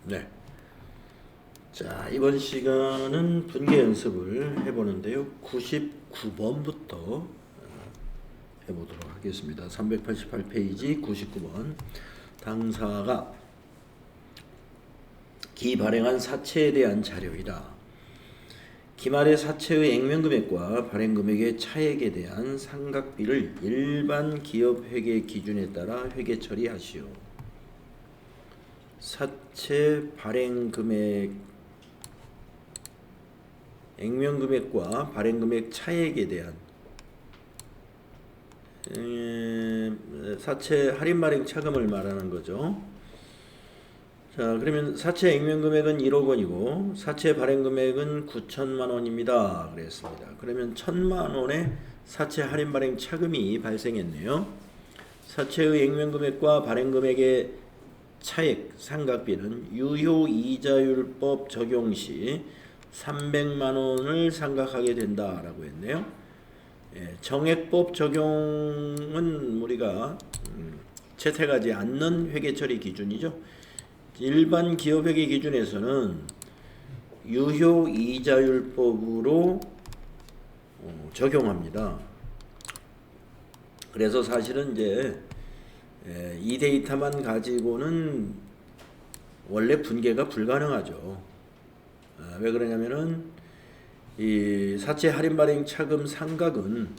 네. 자, 이번 시간은 분계 연습을 해보는데요. 99번부터 해보도록 하겠습니다. 388페이지 99번. 당사가 기 발행한 사채에 대한 자료이다. 기말의 사채의 액면금액과 발행금액의 차액에 대한 상각비를 일반 기업회계 기준에 따라 회계 처리하시오. 사채 발행금액, 액면금액과 발행금액 차액에 대한 사채 할인 발행 차금을 말하는 거죠. 자, 그러면 사채 액면금액은 1억 원이고 사채 발행금액은 9천만 원입니다. 그랬습니다. 그러면 1천만 원의 사채 할인 발행 차금이 발생했네요. 사채의 액면금액과 발행금액의 차액 상각비는 유효이자율법 적용 시 300만 원을 상각하게 된다라고 했네요. 정액법 적용은 우리가 채택하지 않는 회계처리 기준이죠. 일반 기업회계 기준에서는 유효이자율법으로 적용합니다. 그래서 사실은 이제 이 데이터만 가지고는 원래 분계가 불가능하죠. 왜 그러냐면은 이 사채 할인 발행 차금 상각은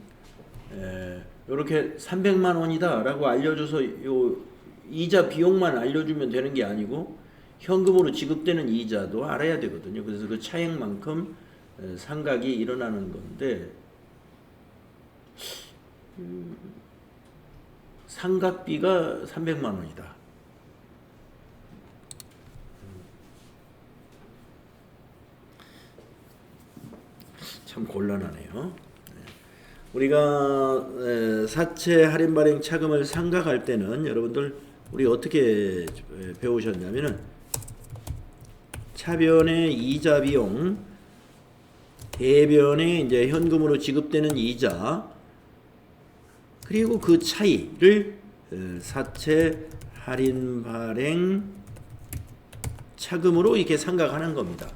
이렇게 300만 원이다라고 알려줘서 요 이자 비용만 알려주면 되는 게 아니고 현금으로 지급되는 이자도 알아야 되거든요. 그래서 그 차액만큼 상각이 일어나는 건데 상각비가 300만 원이다. 참 곤란하네요. 우리가 사채 할인 발행 차금을 상각할 때는 여러분들 우리 어떻게 배우셨냐면은 차변의 이자 비용, 대변에 이제 현금으로 지급되는 이자, 그리고 그 차이를 사채 할인 발행 차금으로 이렇게 상각하는 겁니다.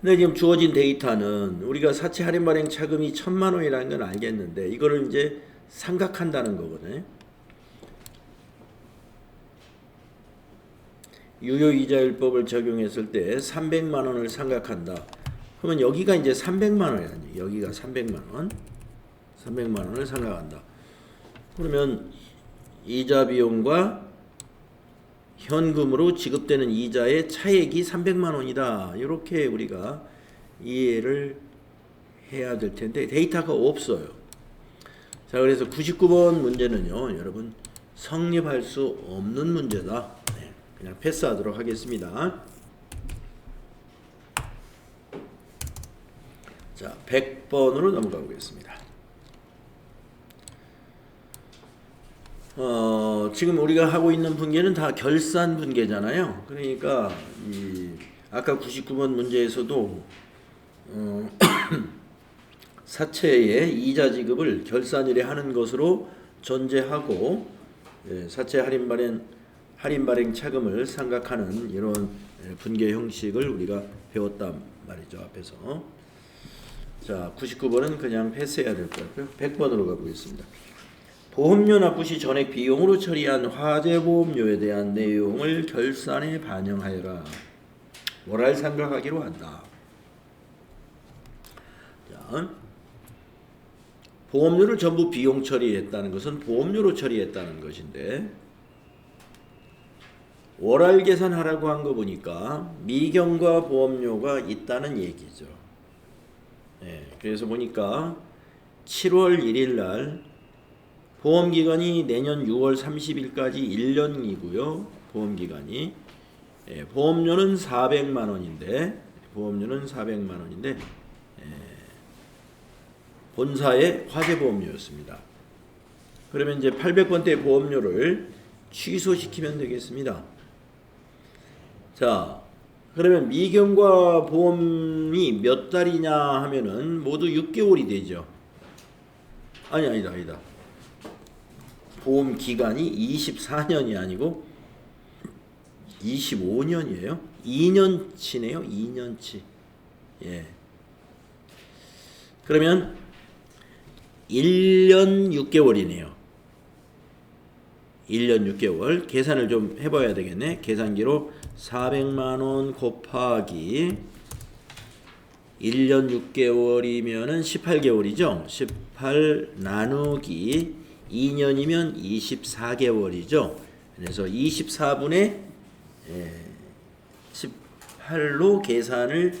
근데 지금 주어진 데이터는 우리가 사채 할인 발행 차금이 1,000만 원이라는 건 알겠는데 이거를 이제 상각한다는 거거든요. 유효이자율법을 적용했을 때 300만 원을 상각한다. 그러면 여기가 이제 300만 원이 아니에요. 여기가 300만 원. 300만 원을 상각한다. 그러면 이자 비용과 현금으로 지급되는 이자의 차액이 300만 원이다. 이렇게 우리가 이해를 해야 될 텐데 데이터가 없어요. 자, 그래서 99번 문제는요, 여러분 성립할 수 없는 문제다. 네, 그냥 패스하도록 하겠습니다. 자, 100번으로 넘어가 보겠습니다. 지금 우리가 하고 있는 분계는 다 결산 분계잖아요. 그러니까 아까 99번 문제에서도 사채의 이자 지급을 결산일에 하는 것으로 전제하고 사채 할인 발행 차금을 상각하는 이런 분계 형식을 우리가 배웠단 말이죠. 앞에서. 자, 99번은 그냥 패스해야 될 것 같고요. 100번으로 가보겠습니다. 보험료 납부 시 전액 비용으로 처리한 화재보험료에 대한 내용을 결산에 반영하여라. 뭐를 상각하기로 한다. 자, 보험료를 전부 비용 처리했다는 것은 보험료로 처리했다는 것인데 월할 계산하라고 한 거 보니까 미경과 보험료가 있다는 얘기죠. 그래서 보니까 7월 1일 날 보험기간이 내년 6월 30일까지 1년이고요. 보험기간이 보험료는 400만 원인데 본사의 화재보험료였습니다. 그러면 이제 800번대 보험료를 취소시키면 되겠습니다. 자, 그러면 미경과 보험이 몇 달이냐 하면은 모두 6개월이 되죠. 아니다. 보험 기간이 24년이 아니고 25년이에요. 2년치네요. 2년치. 예. 그러면 1년 6개월이네요. 1년 6개월. 계산을 좀 해봐야 되겠네. 계산기로 400만원 곱하기 1년 6개월이면은 18개월이죠. 18 나누기 2년이면 24개월이죠. 그래서 24분의 18로 계산을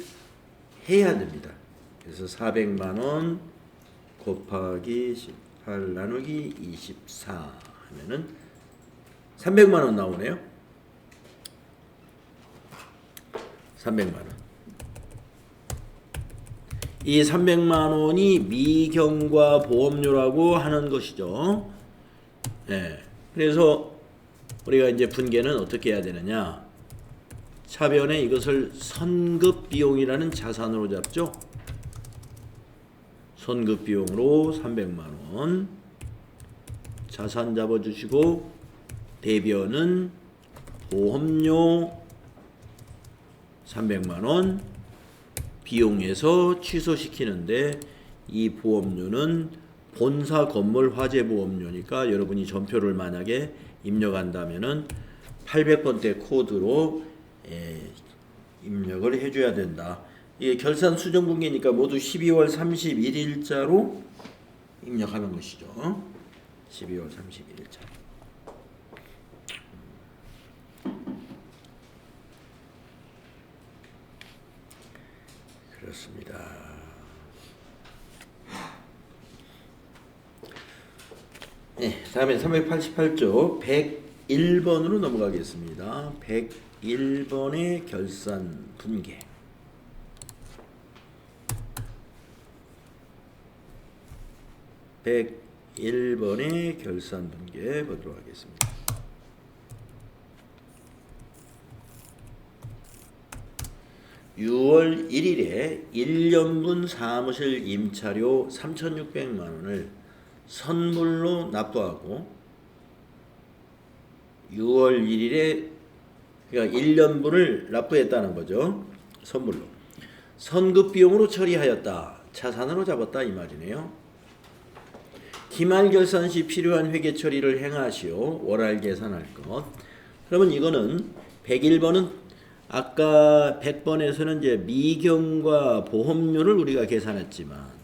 해야 됩니다. 그래서 400만원 곱하기 18 나누기 24 하면은 300만원 나오네요. 300만원. 이 300만원이 미경과 보험료라고 하는 것이죠. 네. 그래서 우리가 이제 분계는 어떻게 해야 되느냐? 차변에 이것을 선급 비용이라는 자산으로 잡죠. 선급 비용으로 300만원 자산 잡아주시고, 대변은 보험료 300만원 비용에서 취소시키는데, 이 보험료는 본사 건물 화재 보험료니까 여러분이 전표를 만약에 입력한다면은 800번대 코드로 입력을 해줘야 된다. 이게 결산 수정 분기니까 모두 12월 31일자로 입력하는 것이죠. 12월 31일자. 그렇습니다. 네, 다음에 388조 101번으로 넘어가겠습니다. 101번의 결산 분계. (101번의) 결산 분계 보도록 하겠습니다. (6월 1일에) 1년분 사무실 임차료 3,600만원을 선불로 납부하고, 6월 1일에 그러니까 1년분을 납부했다는 거죠. 선불로. 선급 비용으로 처리하였다. 자산으로 잡았다 이 말이네요. 기말 결산 시 필요한 회계 처리를 행하시오. 월할 계산할 것. 그러면 이거는 101번은 아까 100번에서는 이제 미경과 보험료를 우리가 계산했지만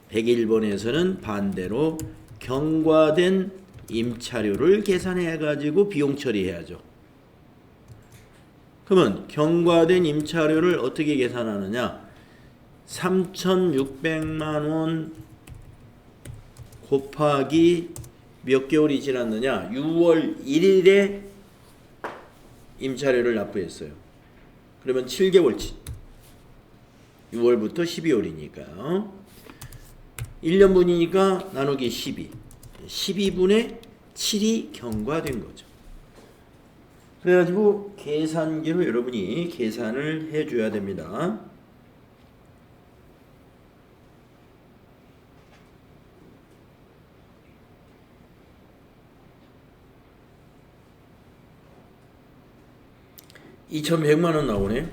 101번에서는 반대로 경과된 임차료를 계산해 가지고 비용 처리해야죠. 그러면 경과된 임차료를 어떻게 계산하느냐? 3,600만원 곱하기 몇 개월이 지났느냐? 6월 1일에 임차료를 납부했어요. 그러면 7개월치. 6월부터 12월이니까요. 1년분이니까 나누기 12. 12분의 7이 경과된 거죠. 그래가지고 계산기로 여러분이 계산을 해줘야 됩니다. (2,100만원) 나오네.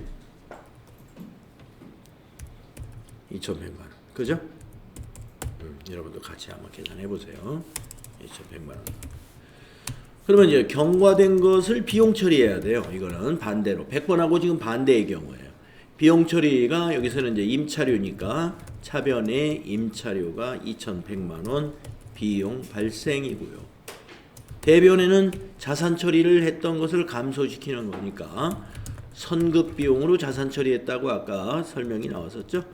2,100만원. 그죠? 여러분도 같이 한번 계산해 보세요. 2,100만원. 그러면 이제 경과된 것을 비용 처리해야 돼요. 이거는 반대로 100번하고 지금 반대의 경우예요. 비용 처리가 여기서는 이제 임차료니까 차변의 임차료가 2,100만원 비용 발생이고요. 대변에는 자산 처리를 했던 것을 감소시키는 거니까 선급 비용으로 자산 처리했다고 아까 설명이 나왔었죠.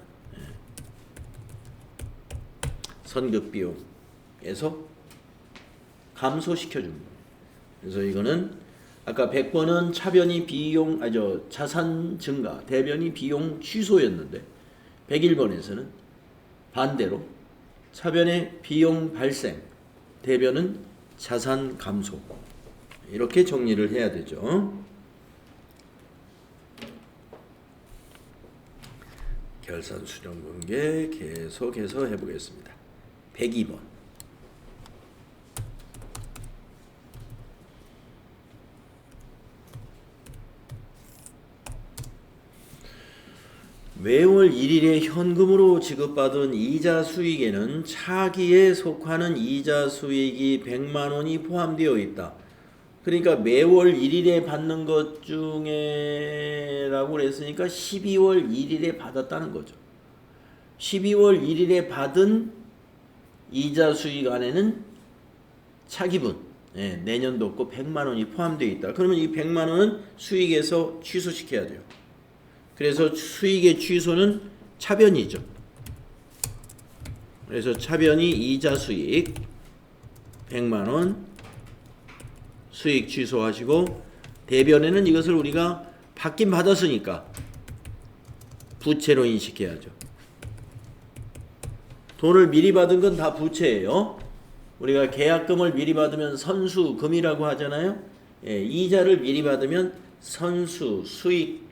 선급 비용에서 감소시켜 준 거예요. 그래서 이거는 아까 100번은 차변이 비용 자산 증가, 대변이 비용 취소였는데 101번에서는 반대로 차변의 비용 발생, 대변은 자산 감소. 이렇게 정리를 해야 되죠. 결산 수령 분계 계속해서 해보겠습니다. 102번. 매월 1일에 현금으로 지급받은 이자 수익에는 차기에 속하는 이자 수익이 100만 원이 포함되어 있다. 그러니까 매월 1일에 받는 것 중에 라고 그랬으니까 12월 1일에 받았다는 거죠. 12월 1일에 받은 이자 수익 안에는 차기분, 내년도 거 100만 원이 포함되어 있다. 그러면 이 100만 원은 수익에서 취소시켜야 돼요. 그래서 수익의 취소는 차변이죠. 그래서 차변이 이자 수익 100만 원 수익 취소하시고, 대변에는 이것을 우리가 받긴 받았으니까 부채로 인식해야죠. 돈을 미리 받은 건 다 부채예요. 우리가 계약금을 미리 받으면 선수금이라고 하잖아요. 이자를 미리 받으면 선수 수익.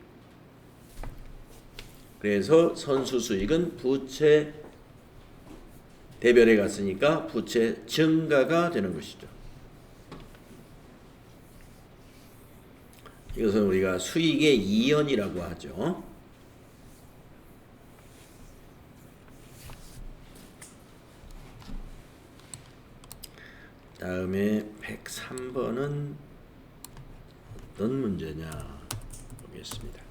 그래서 선수 수익은 부채 대변에 갔으니까 부채 증가가 되는 것이죠. 이것은 우리가 수익의 이연이라고 하죠. 다음에 103번은 어떤 문제냐 보겠습니다.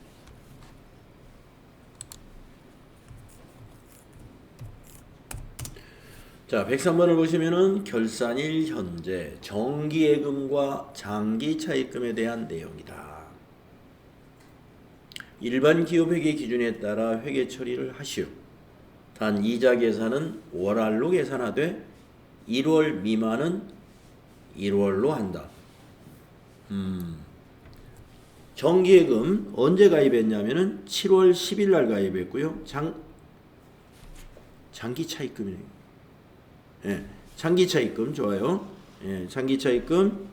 자, 103번을 보시면은 결산일 현재 정기예금과 장기차입금에 대한 내용이다. 일반 기업회계 기준에 따라 회계 처리를 하시오. 단 이자 계산은 월알로 계산하되 1월 미만은 1월로 한다. 정기예금 언제 가입했냐면은 7월 10일 날 가입했고요. 장기차입금이네요. 장기차입금 좋아요. 장기차입금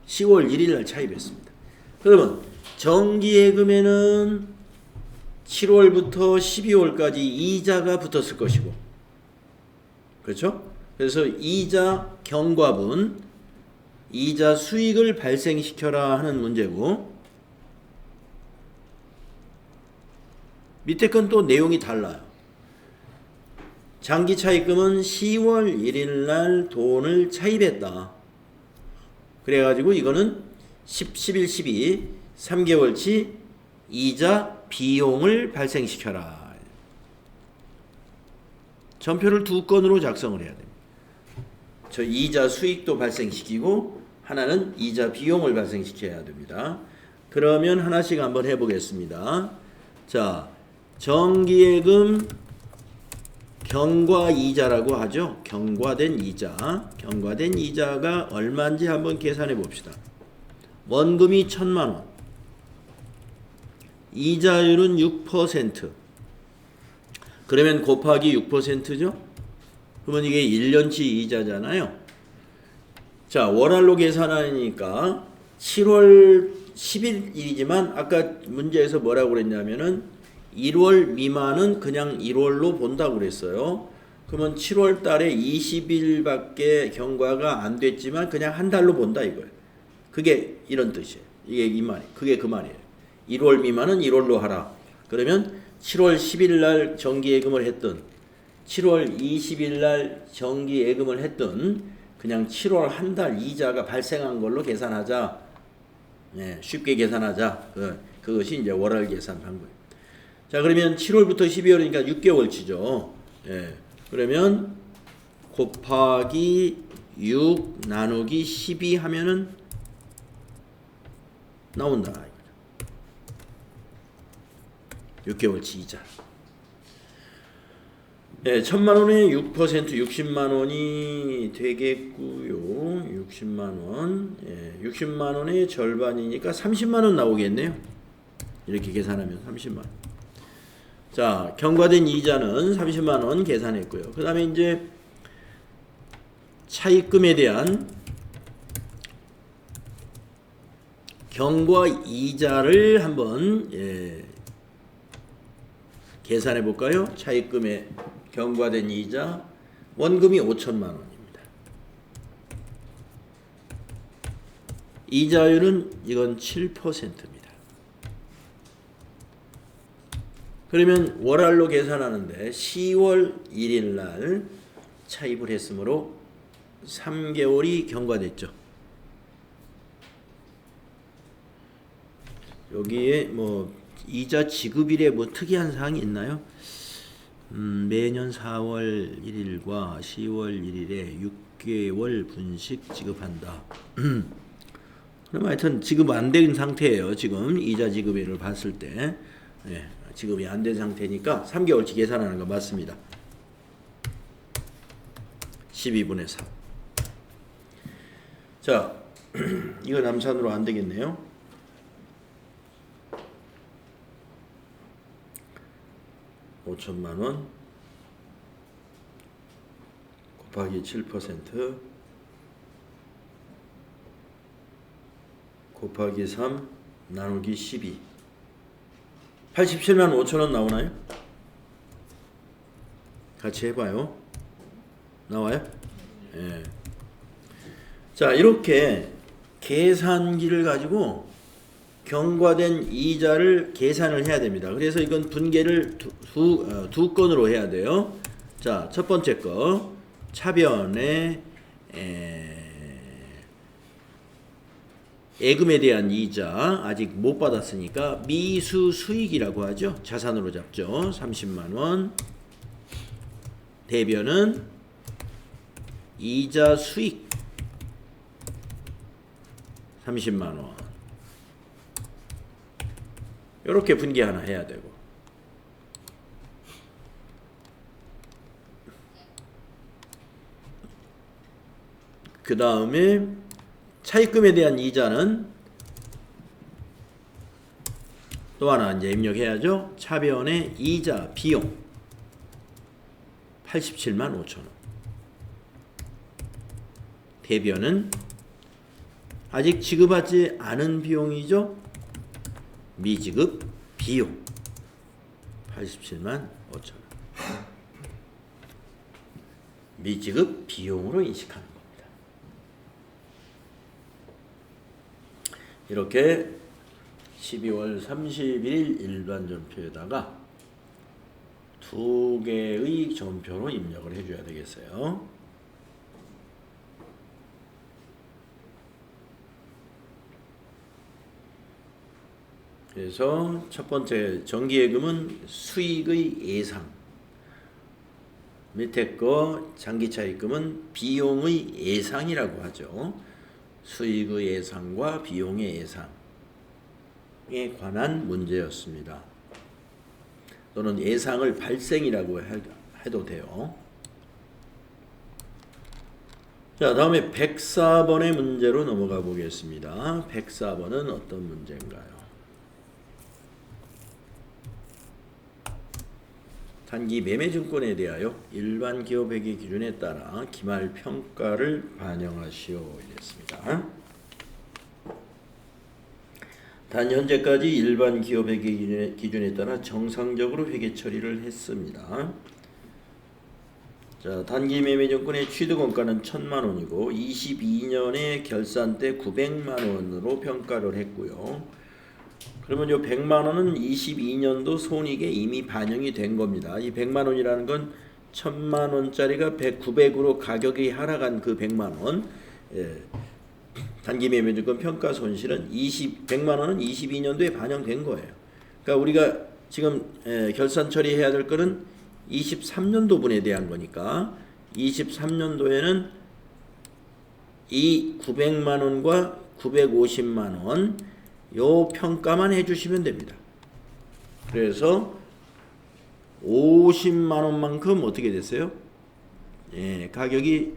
10월 1일 날 차입했습니다. 그러면 정기예금에는 7월부터 12월까지 이자가 붙었을 것이고, 그렇죠? 그래서 이자 경과분, 이자 수익을 발생시켜라 하는 문제고, 밑에 건 또 내용이 달라요. 장기차입금은 10월 1일 날 돈을 차입했다. 그래가지고 이거는 11, 12, 3개월치 이자 비용을 발생시켜라. 전표를 두 건으로 작성을 해야 됩니다. 저 이자 수익도 발생시키고 하나는 이자 비용을 발생시켜야 됩니다. 그러면 하나씩 한번 해보겠습니다. 자, 정기예금 경과이자라고 하죠. 경과된 이자. 경과된 이자가 얼마인지 한번 계산해 봅시다. 원금이 1,000만 원. 이자율은 6%. 그러면 곱하기 6%죠? 그러면 이게 1년치 이자잖아요. 자, 월할로 계산하니까 7월 10일이지만 아까 문제에서 뭐라고 그랬냐면은 1월 미만은 그냥 1월로 본다고 그랬어요. 그러면 7월 달에 20일밖에 경과가 안 됐지만 그냥 한 달로 본다 이거예요. 그게 이런 뜻이에요. 이게 이 말이. 그게 그 말이에요. 1월 미만은 1월로 하라. 그러면 7월 10일 날 정기예금을 했든 7월 20일 날 정기예금을 했든 그냥 7월 한 달 이자가 발생한 걸로 계산하자. 쉽게 계산하자. 그것이 이제 월할 계산 방법이에요. 자, 그러면 7월부터 12월이니까 6개월치죠. 그러면 곱하기 6 나누기 12 하면은 나온다. 6개월치 이자. 1,000만 원에 6% 60만 원이 되겠고요. 60만 원. 60만 원의 절반이니까 30만 원 나오겠네요. 이렇게 계산하면 30만 원. 자, 경과된 이자는 30만 원 계산했고요. 그 다음에 이제 차입금에 대한 경과 이자를 한번 계산해 볼까요? 차입금의 경과된 이자 원금이 5천만 원입니다. 이자율은 이건 7%입니다. 그러면 월할로 계산하는데 10월 1일 날 차입을 했으므로 3개월이 경과됐죠. 여기에 뭐 이자 지급일에 뭐 특이한 사항이 있나요? 매년 4월 1일과 10월 1일에 6개월 분씩 지급한다. 그럼 하여튼 지급 안 된 상태예요. 지금 이자 지급일을 봤을 때 지급이 안 된 상태니까 3개월치 계산하는 거 맞습니다. 12분의 3. 자, 이거 남산으로 안 되겠네요. 5천만 원 곱하기 7% 곱하기 3 나누기 12 87만 5천 원 나오나요? 같이 해봐요. 나와요? 예. 자, 이렇게 계산기를 가지고 경과된 이자를 계산을 해야 됩니다. 그래서 이건 분계를 두 건으로 해야 돼요. 자, 첫 번째 거 차변의 예금에 대한 이자 아직 못 받았으니까 미수 수익이라고 하죠. 자산으로 잡죠. 30만 원. 대변은 이자 수익 30만 원. 이렇게 분계 하나 해야 되고, 그 다음에 차입금에 대한 이자는 또 하나 이제 입력해야죠. 차변의 이자 비용 87만 5천 원. 대변은 아직 지급하지 않은 비용이죠. 미지급 비용 87만 5천 원. 미지급 비용으로 인식하는 겁니다. 이렇게 12월 31일 일반 전표에다가 두 개의 전표로 입력을 해줘야 되겠어요. 그래서 첫 번째 정기예금은 수익의 예상, 밑에 거 장기차입금은 비용의 예상이라고 하죠. 수익의 예상과 비용의 예상에 관한 문제였습니다. 또는 예상을 발생이라고 해도 돼요. 자, 다음에 104번의 문제로 넘어가 보겠습니다. 104번은 어떤 문제인가요? 단기 매매증권에 대하여 일반 기업회계 기준에 따라 기말 평가를 반영하시오 이랬습니다. 단 현재까지 일반 기업회계 기준에 따라 정상적으로 회계 처리를 했습니다. 자, 단기 매매증권의 취득원가는 1,000만 원이고 22년에 결산 때 900만 원으로 평가를 했고요. 그러면 이 100만 원은 22년도 손익에 이미 반영이 된 겁니다. 이 100만 원이라는 건 1,000만 원짜리가 900으로 가격이 하락한 그 100만 원. 단기 매매증권 평가 손실은 100만 원은 22년도에 반영된 거예요. 그러니까 우리가 지금 결산 처리해야 될 거는 23년도분에 대한 거니까 23년도에는 이 900만 원과 950만 원 요 평가만 해주시면 됩니다. 그래서 50만 원만큼 어떻게 됐어요? 가격이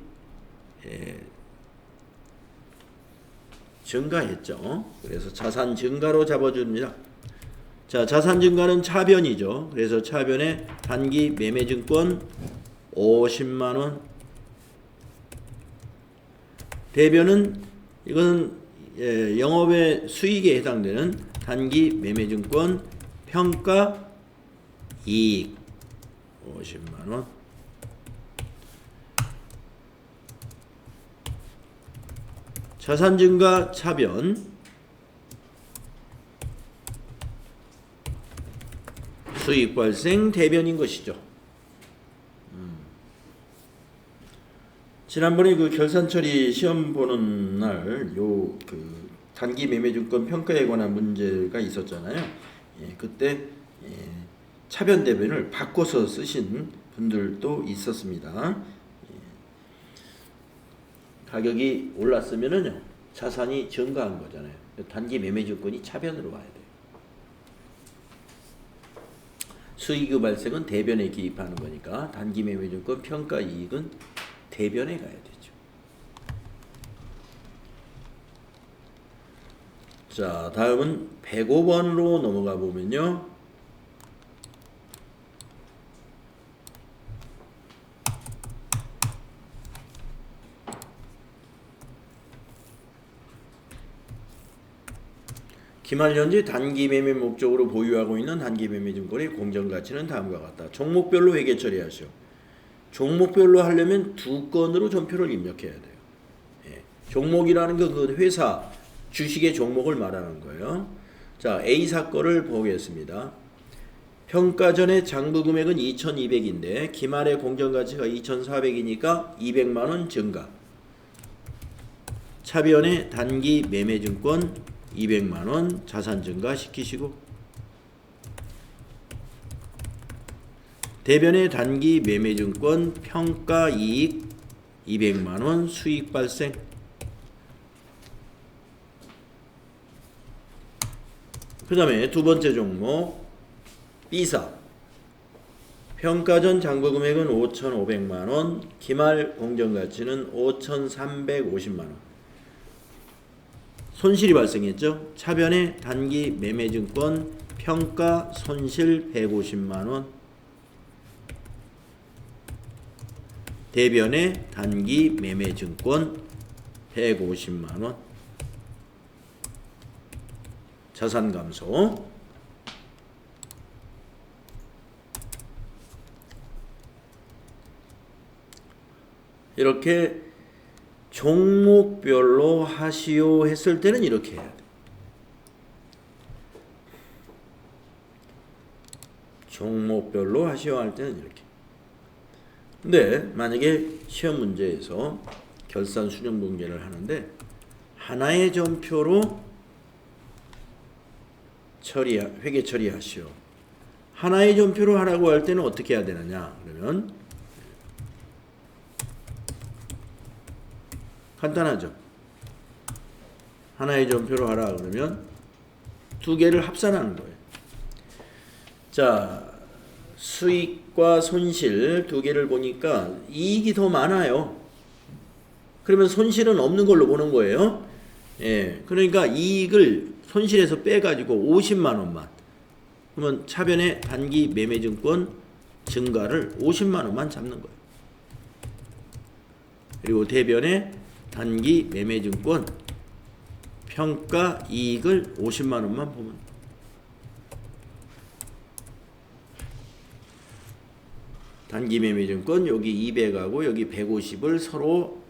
증가했죠. 그래서 자산 증가로 잡아줍니다. 자, 자산 증가는 차변이죠. 그래서 차변에 단기 매매증권 50만 원. 대변은 이거는 영업의 수익에 해당되는 단기 매매증권 평가 이익 50만 원. 자산 증가 차변 수익 발생 대변인 것이죠. 지난번에 그 결산 처리 시험 보는 날 요 그 단기 매매증권 평가에 관한 문제가 있었잖아요. 예, 그때 차변 대변을 바꿔서 쓰신 분들도 있었습니다. 가격이 올랐으면은요 자산이 증가한 거잖아요. 단기 매매증권이 차변으로 와야 돼요. 수익의 발생은 대변에 기입하는 거니까 단기 매매증권 평가 이익은 대변에 가야 되죠. 자, 다음은 105번으로 넘어가 보면요. 기말 현재 단기 매매 목적으로 보유하고 있는 단기 매매 증권의 공정 가치는 다음과 같다. 종목별로 회계 처리하시오. 종목별로 하려면 두 건으로 전표를 입력해야 돼요. 예. 종목이라는 거 그 회사 주식의 종목을 말하는 거예요. 자, A사 거를 보겠습니다. 평가 전에 장부 금액은 2,200인데 기말의 공정 가치가 2,400이니까 200만 원 증가. 차변의 단기 매매 증권 200만 원 자산 증가 시키시고 대변의 단기 매매증권 평가 이익 200만 원 수익 발생. 그 다음에 두 번째 종목 B사 평가전 장부 금액은 5,500만 원 기말 공정 가치는 5,350만 원 손실이 발생했죠. 차변의 단기 매매증권 평가 손실 150만 원 대변의 단기 매매증권 150만 원 자산 감소. 이렇게 종목별로 하시오 했을 때는 이렇게 해야 돼. 종목별로 하시오 할 때는 이렇게. 근데 만약에 시험 문제에서 결산 수령 공개를 하는데 하나의 전표로 회계 처리하시오. 하나의 전표로 하라고 할 때는 어떻게 해야 되느냐? 그러면 간단하죠. 하나의 전표로 하라 그러면 두 개를 합산하는 거예요. 자, 수익과 손실 두 개를 보니까 이익이 더 많아요. 그러면 손실은 없는 걸로 보는 거예요. 예, 그러니까 이익을 손실에서 빼가지고 50만 원만. 그러면 차변의 단기 매매증권 증가를 50만 원만 잡는 거예요. 그리고 대변의 단기 매매증권 평가 이익을 50만 원만 보면 단기 매매증권 여기 200하고 여기 150을 서로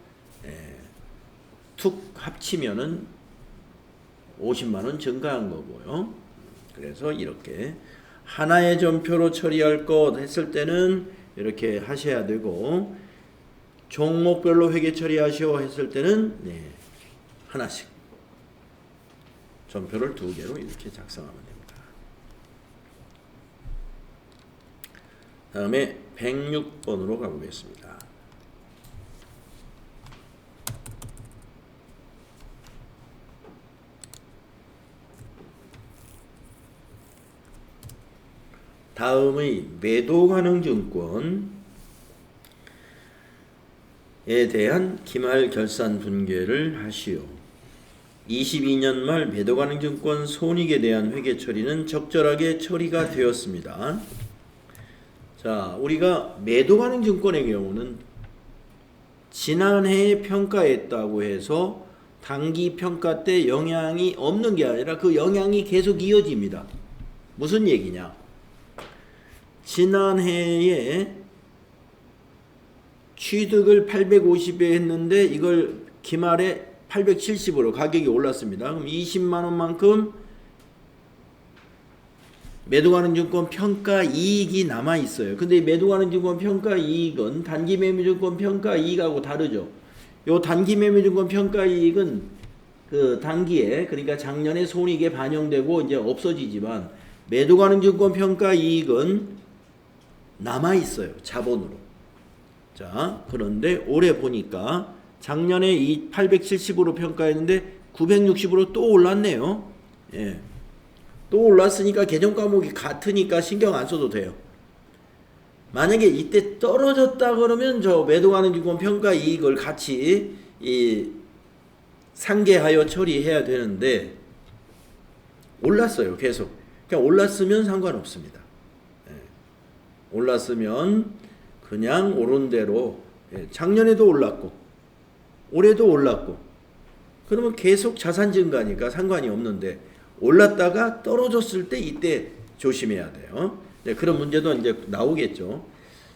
툭 합치면은 50만 원 증가한 거고요. 그래서 이렇게 하나의 전표로 처리할 것 했을 때는 이렇게 하셔야 되고 종목별로 회계 처리하시오 했을 때는 하나씩 전표를 두 개로 이렇게 작성하면 됩니다. 다음에 106번으로 가보겠습니다. 다음의 매도 가능 증권에 대한 기말 결산 분괴를 하시오. 22년 말 매도 가능 증권 손익에 대한 회계 처리는 적절하게 처리가 되었습니다. 자, 우리가 매도 가능 증권의 경우는 지난해에 평가했다고 해서 단기 평가 때 영향이 없는 게 아니라 그 영향이 계속 이어집니다. 무슨 얘기냐? 지난해에 취득을 850에 했는데 이걸 기말에 870으로 가격이 올랐습니다. 그럼 20만 원만큼 매도 가능증권 평가 이익이 남아 있어요. 근데 이 매도 가능증권 평가 이익은 단기 매매증권 평가 이익하고 다르죠. 요 단기 매매증권 평가 이익은 그 단기에, 그러니까 작년에 손익에 반영되고 이제 없어지지만, 매도 가능증권 평가 이익은 남아 있어요. 자본으로. 자, 그런데 올해 보니까 작년에 이 870으로 평가했는데 960으로 또 올랐네요. 예. 또 올랐으니까 계정 과목이 같으니까 신경 안 써도 돼요. 만약에 이때 떨어졌다 그러면 저 매도 가능증권 평가 이익을 같이 상계하여 처리해야 되는데, 올랐어요. 계속. 그냥 올랐으면 상관없습니다. 예. 올랐으면 그냥 오른 대로, 예. 작년에도 올랐고 올해도 올랐고, 그러면 계속 자산 증가니까 상관이 없는데, 올랐다가 떨어졌을 때 이때 조심해야 돼요. 네, 그런 문제도 이제 나오겠죠.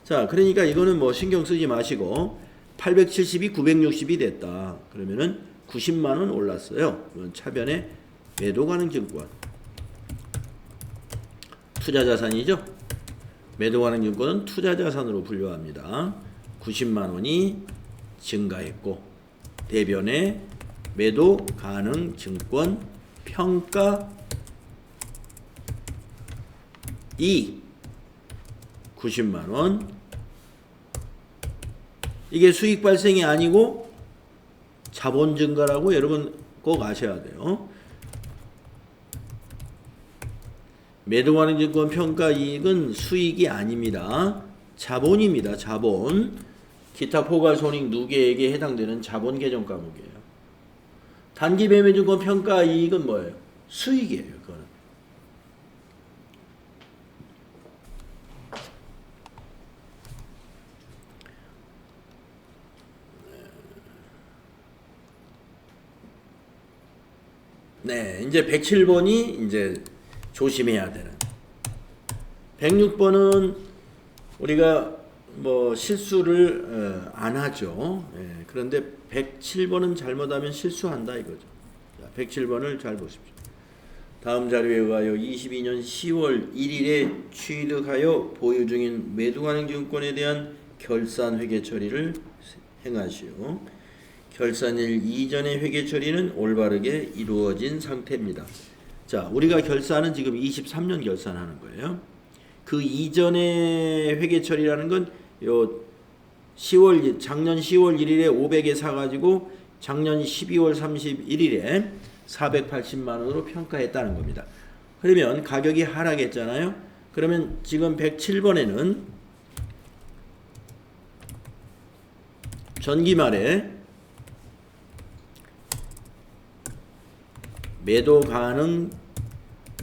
자, 그러니까 이거는 뭐 신경 쓰지 마시고, 870이 960이 됐다. 그러면은 90만 원 올랐어요. 차변의 매도 가능증권. 투자자산이죠. 매도 가능증권은 투자자산으로 분류합니다. 90만 원이 증가했고, 대변의 매도 가능증권 평가 이익 90만 원. 이게 수익 발생이 아니고 자본 증가라고 여러분 꼭 아셔야 돼요. 매도 가능증권 평가 이익은 수익이 아닙니다. 자본입니다. 자본. 기타 포괄 손익 누계액에 해당되는 자본 계정 과목이에요. 단기 매매증권 평가 이익은 뭐예요? 수익이에요. 그거는. 네, 이제 107번이 이제 조심해야 되는. 106번은 우리가 뭐 실수를 안 하죠. 예, 그런데 107번은 잘못하면 실수한다 이거죠. 자, 107번을 잘 보십시오. 다음 자료에 의하여 22년 10월 1일에 취득하여 보유 중인 매도 가능 증권에 대한 결산 회계 처리를 행하시오. 결산일 이전의 회계 처리는 올바르게 이루어진 상태입니다. 자, 우리가 결산은 지금 23년 결산하는 거예요. 그 이전의 회계 처리라는 건 요 작년 10월 1일에 500에 사가지고 작년 12월 31일에 480만 원으로 평가했다는 겁니다. 그러면 가격이 하락했잖아요. 그러면 지금 107번에는 전기말에 매도 가능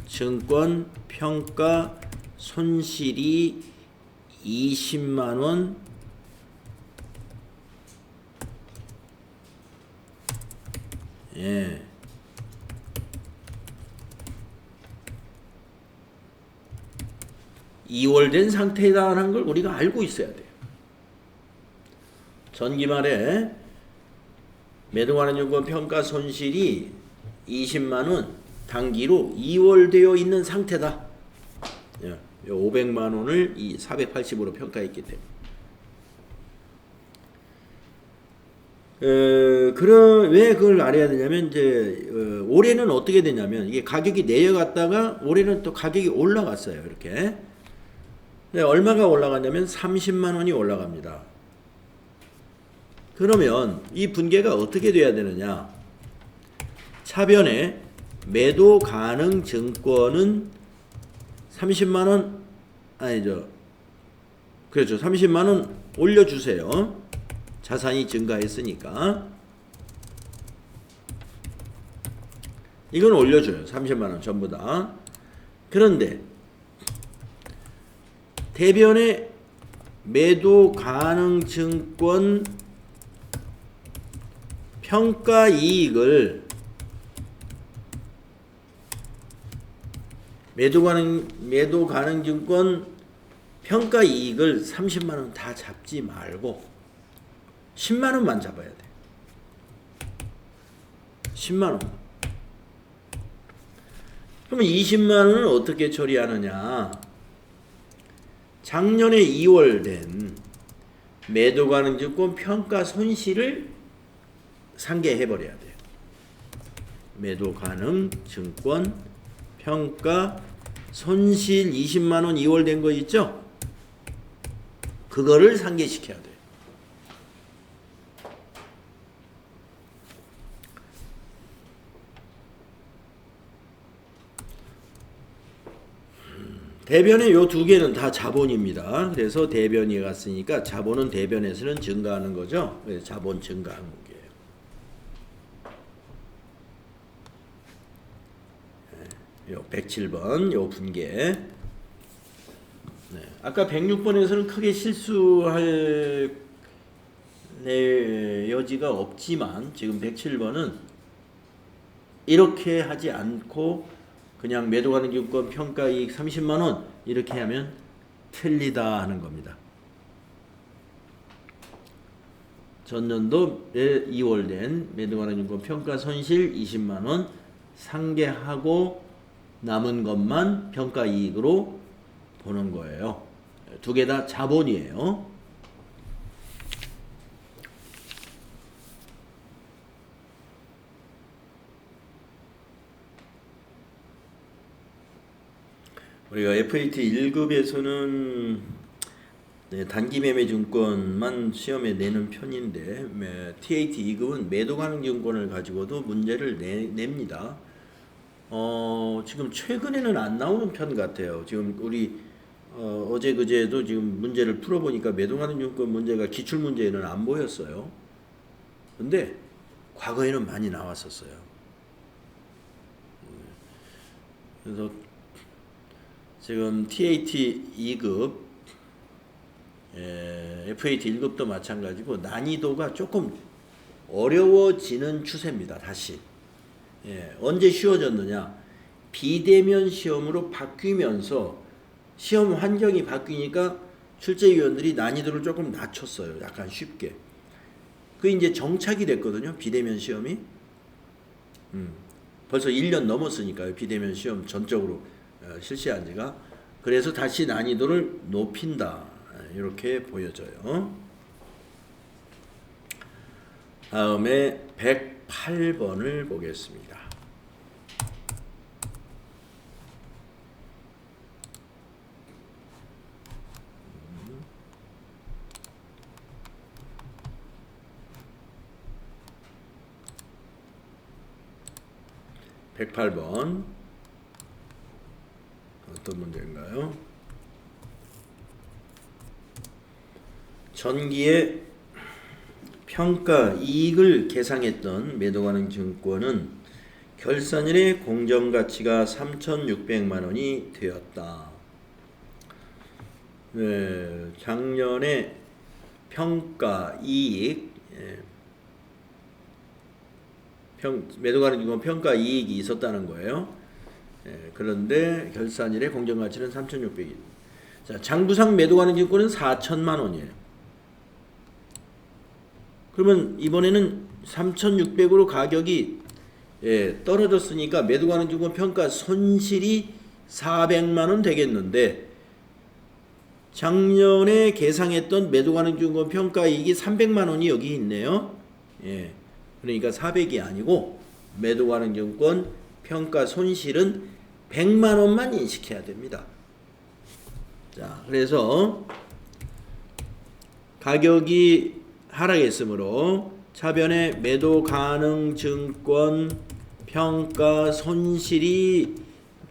증권 평가 손실이 20만 원 예. 이월된 상태다라는 걸 우리가 알고 있어야 돼요. 전기말에 매도 가능 증권 평가 손실이 20만 원 단기로 2월되어 있는 상태다. 500만 원을 이 480으로 평가했기 때문에. 왜 그걸 알아야 되냐면, 이제 올해는 어떻게 되냐면, 이게 가격이 내려갔다가 올해는 또 가격이 올라갔어요. 이렇게. 얼마가 올라갔냐면 30만 원이 올라갑니다. 그러면 이 분계가 어떻게 돼야 되느냐? 차변에 매도 가능 증권은 30만 원 아니죠. 그렇죠. 30만 원 올려주세요. 자산이 증가했으니까. 이건 올려줘요. 30만 원 전부 다. 그런데 대변의 매도 가능 증권 평가 이익을 매도 가능 증권 평가 이익을 30만 원 다 잡지 말고 10만 원만 잡아야 돼. 10만 원. 그럼 그러면 20만 원은 어떻게 처리하느냐? 작년에 2월 된 매도 가능 증권 평가 손실을 상계해 버려야 돼요. 매도 가능 증권 평가 손실 20만 원 2월 된 거 있죠? 그거를 상계시켜야 돼요. 대변의 요 두 개는 다 자본입니다. 그래서 대변이 갔으니까 자본은 대변에서는 증가하는 거죠. 그래서 자본 증가 항목이에요. 요 107번 요 분계. 네. 아까 106번에서는 크게 실수할 여지가 없지만 지금 107번은 이렇게 하지 않고 그냥 매도 가능 증권 평가 이익 30만 원 이렇게 하면 틀리다 하는 겁니다. 전년도에 2월 된 매도 가능 증권 평가 손실 20만 원 상계하고 남은 것만 평가 이익으로 보는 거예요. 두 개 다 자본이에요. 우리가 FAT 1급에서는 단기 매매 증권만 시험에 내는 편인데 TAT 2급은 매도 가능 증권을 가지고도 문제를 냅니다. 지금 최근에는 안 나오는 편 같아요. 지금 우리 어제 그제도 지금 문제를 풀어보니까 매도 가능 증권 문제가 기출 문제에는 안 보였어요. 근데 과거에는 많이 나왔었어요. 그래서 지금 TAT 2급, FAT 1급도 마찬가지고 난이도가 조금 어려워지는 추세입니다. 다시. 언제 쉬워졌느냐? 비대면 시험으로 바뀌면서 시험 환경이 바뀌니까 출제위원들이 난이도를 조금 낮췄어요. 약간 쉽게. 그게 이제 정착이 됐거든요. 비대면 시험이. 벌써 1년 넘었으니까요. 비대면 시험 전적으로 실시한 지가. 그래서 다시 난이도를 높인다. 이렇게 보여져요. 다음에 108번을 보겠습니다. (108번) 어떤 문제인가요? 전기의 평가 이익을 계상했던 매도 가능 증권은 결산일에 공정가치가 3,600만 원이 되었다. 네, 작년에 평가 이익 매도 가능 증권 평가 이익이 있었다는 거예요. 그런데 결산일에 공정가치는 3,600이. 자, 장부상 매도 가능 증권은 4천만 원이에요. 그러면 이번에는 3,600으로 가격이 떨어졌으니까 매도 가능 증권 평가 손실이 400만 원 되겠는데 작년에 계상했던 매도 가능 증권 평가 이익이 300만 원이 여기 있네요. 그러니까 400이 아니고 매도 가능 증권 평가 손실은 100만 원만 인식해야 됩니다. 자, 그래서 가격이 하락했으므로 차변에 매도 가능 증권 평가 손실이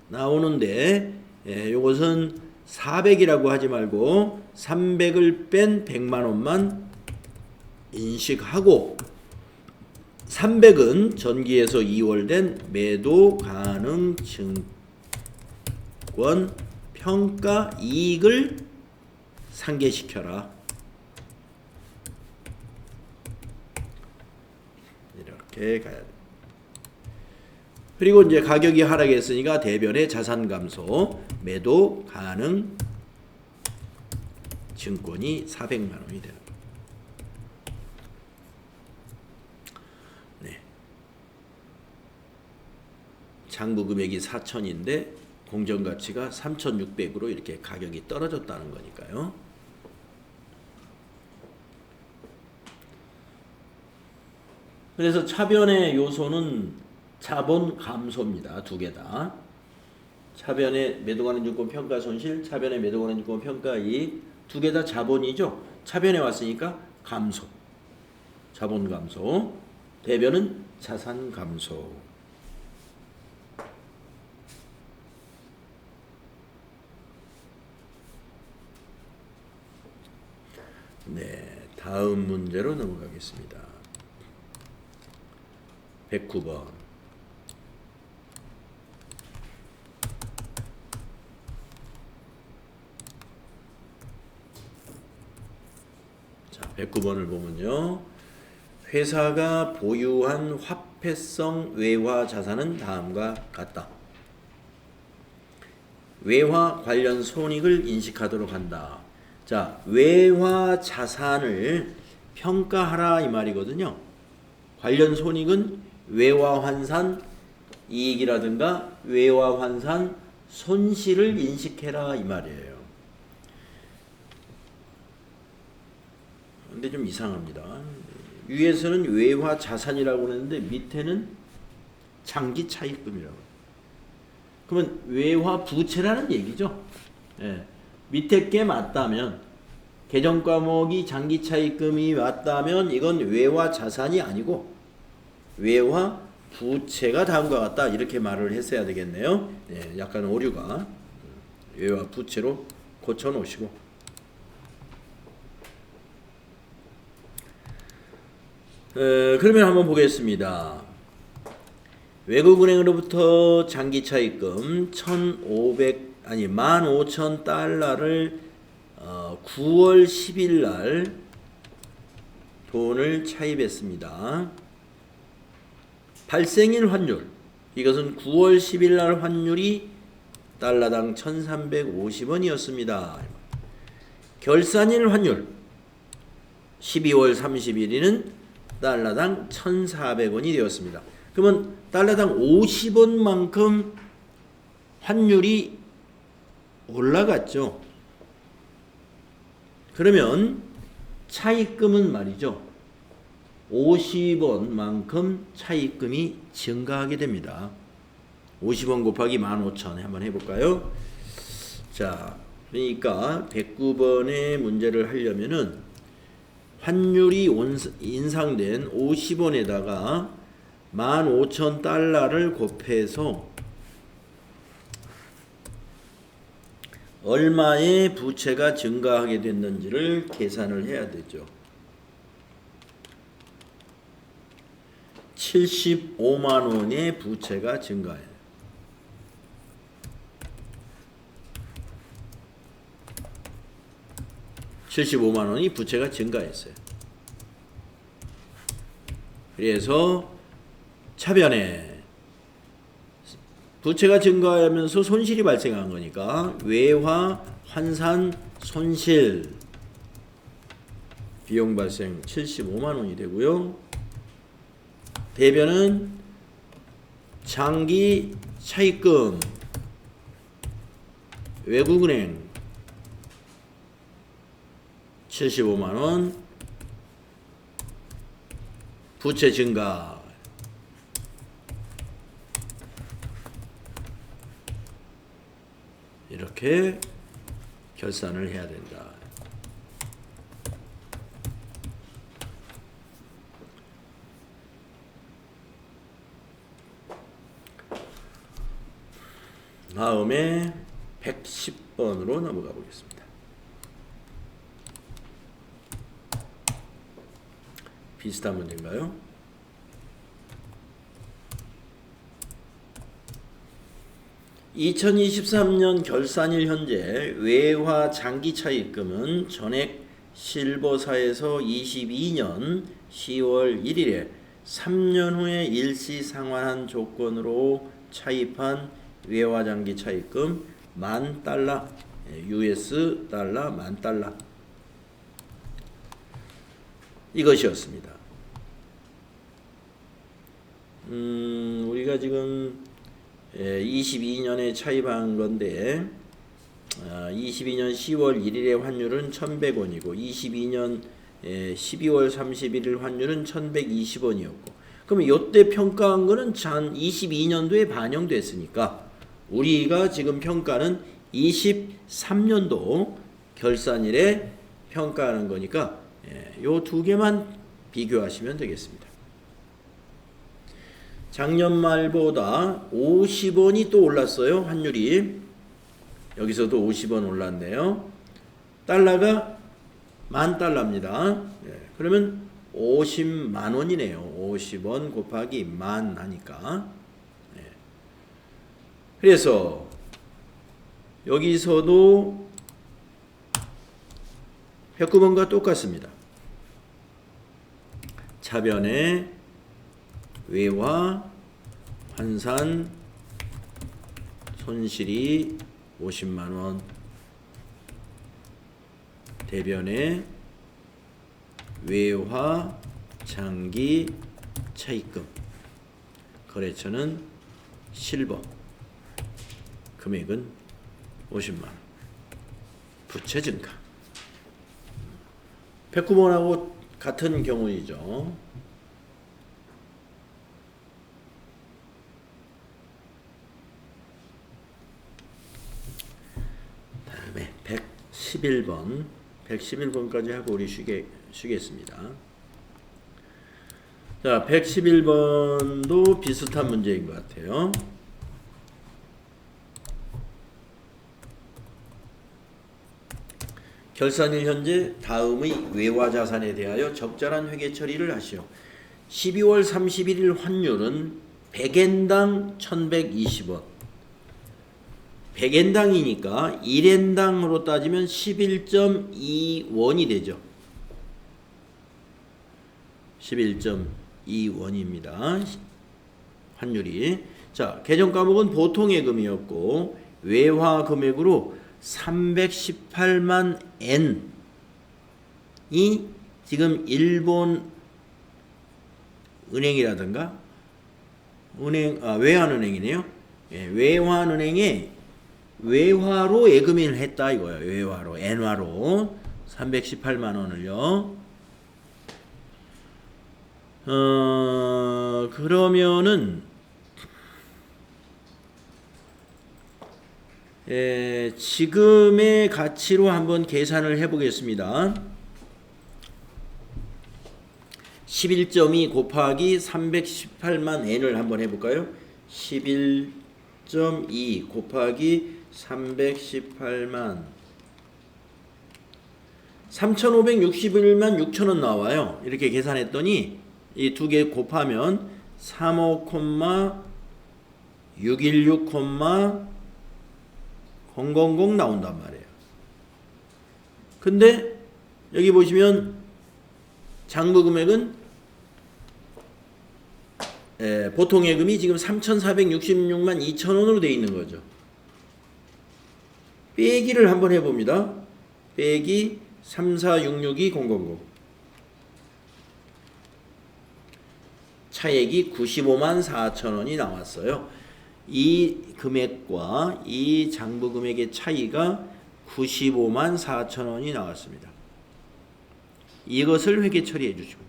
나오는데 이것은 400이라고 하지 말고 300을 뺀 100만 원만 인식하고 300은 전기에서 2월 된 매도 가능 증권 평가 이익을 상계시켜라. 이렇게 가야 돼. 그리고 이제 가격이 하락했으니까 대변의 자산 감소, 매도 가능 증권이 400만 원이 되는 거예요. 장부 금액이 4천인데 공정 가치가 3,600으로 이렇게 가격이 떨어졌다는 거니까요. 그래서 차변의 요소는 자본 감소입니다. 두 개 다. 차변의 매도가능증권 평가 손실, 차변의 매도가능증권 평가 이익 두 개 다 자본이죠. 차변에 왔으니까 감소. 자본 감소. 대변은 자산 감소. 네, 다음 문제로 넘어가겠습니다. 109번. 자, 109번을 보면요. 회사가 보유한 화폐성 외화 자산은 다음과 같다. 외화 관련 손익을 인식하도록 한다. 자, 외화 자산을 평가하라 이 말이거든요. 관련 손익은 외화 환산 이익이라든가 외화 환산 손실을 인식해라 이 말이에요. 근데 좀 이상합니다. 위에서는 외화 자산이라고 하는데 밑에는 장기 차익금이라고. 그러면 외화 부채라는 얘기죠. 예. 밑에 게 맞다면 계정 과목이 장기 차익금이 맞다면 이건 외화 자산이 아니고 외화 부채가 다음과 같다 이렇게 말을 했어야 되겠네요. 네, 약간 오류가 외화 부채로 고쳐 놓으시고 그러면 한번 보겠습니다. 외국은행으로부터 장기 차익금 15,000달러를 9월 10일 날 돈을 차입했습니다. 발생일 환율, 이것은 9월 10일 날 환율이 달러당 1,350원이었습니다. 결산일 환율 12월 31일은 달러당 1,400원이 되었습니다. 그러면 달러당 50원만큼 환율이 올라갔죠. 그러면 차입금은 말이죠. 50원만큼 차입금이 증가하게 됩니다. 50원 곱하기 15,000 한번 해볼까요? 자, 그러니까 109번의 문제를 하려면은 환율이 인상된 50원에다가 15,000달러를 곱해서 얼마의 부채가 증가하게 됐는지를 계산을 해야 되죠. 75만 원의 부채가 증가해요. 75만 원이 부채가 증가했어요. 그래서 차변에 부채가 증가하면서 손실이 발생한 거니까 외화 환산 손실 비용 발생 75만 원이 되고요. 대변은 장기 차입금 외국은행 75만 원 부채 증가 이렇게 결산을 해야 된다. 다음에 110번으로 넘어가 보겠습니다. 비슷한 문제인가요? (2023년) 결산일 현재 외화 장기 차입금은 전액 실버사에서 22년 10월 1일에 3년 후에 일시 상환한 조건으로 차입한 외화 장기 차입금 $10,000 US 달러 $10,000 이것이었습니다. 우리가 지금 22년에 차입한 건데 22년 10월 1일의 환율은 1,100원이고 22년 12월 31일 환율은 1,120원이었고 그러면 이때 평가한 거는 전 22년도에 반영됐으니까 우리가 지금 평가는 23년도 결산일에 평가하는 거니까 요 두 개만 비교하시면 되겠습니다. 작년 말보다 50원이 또 올랐어요. 환율이. 여기서도 50원 올랐네요. 달러가 10,000달러입니다. 그러면 50만 원이네요. 50원 곱하기 10,000 하니까. 그래서 여기서도 109번과 똑같습니다. 차변에 외화 환산 손실이 50만원, 대변에 외화 장기 차입금, 거래처는 실버, 금액은 50만원, 부채 증가. 109번하고 같은 경우이죠. 다음에 111번까지 하고 우리 쉬겠습니다. 자, 111번도 비슷한 문제인 것 같아요. 결산일 현재 다음의 외화자산에 대하여 적절한 회계 처리를 하시오. 12월 31일 환율은 100엔당 1120원. 100엔당이니까 1엔당으로 따지면 11.2원이 되죠. 11.2원입니다. 환율이. 자, 계정 과목은 보통예금이었고 외화 금액으로 318만 엔이 지금 일본 은행이라든가 외환은행이네요. 외환은행에 외화로 예금을 했다 이거예요. 외화로 엔화로 318만 원을요. 그러면은 지금의 가치로 한번 계산을 해보겠습니다. 11.2 곱하기 318만 N을 한번 해볼까요? 11.2 곱하기 318만 3,561만 6천원 나와요. 이렇게 계산했더니 이 두 개 곱하면 35,616,000 나온단 말이에요. 근데 여기 보시면 장부 금액은 보통 예금이 지금 3,466만 2천원으로 되어 있는 거죠. 빼기를 한번 해봅니다. 빼기 34662,000 차액이 95만 4천원이 나왔어요. 이 금액과 이 장부 금액의 차이가 95만 4천원이 나왔습니다. 이것을 회계 처리해 주시고.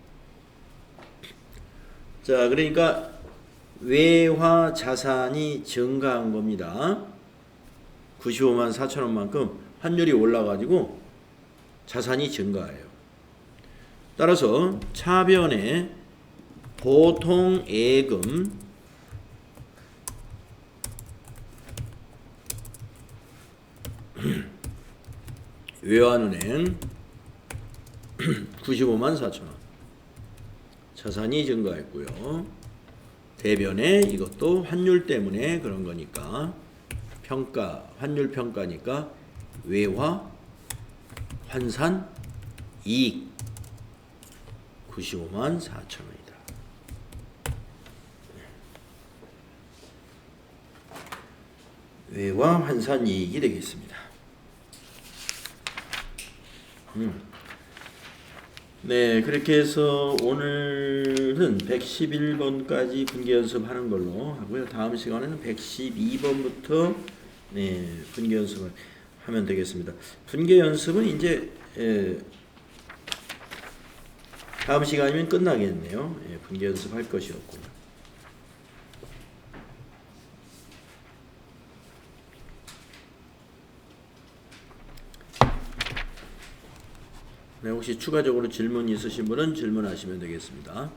자, 그러니까 외화 자산이 증가한 겁니다. 95만 4천원만큼 환율이 올라가지고 자산이 증가해요. 따라서 차변에 보통 예금 외환은행 95만 4천원 자산이 증가했고요. 대변에 이것도 환율 때문에 그런 거니까 환율 평가니까 외화 환산 이익 95만 4천원이다. 외화 환산 이익이 되겠습니다. 네, 그렇게 해서 오늘은 111번까지 분계 연습하는 걸로 하고요. 다음 시간에는 112번부터 네, 분계 연습을 하면 되겠습니다. 분계 연습은 이제 다음 시간이면 끝나겠네요. 분계 연습할 것이 없고요. 네, 혹시 추가적으로 질문 있으신 분은 질문하시면 되겠습니다.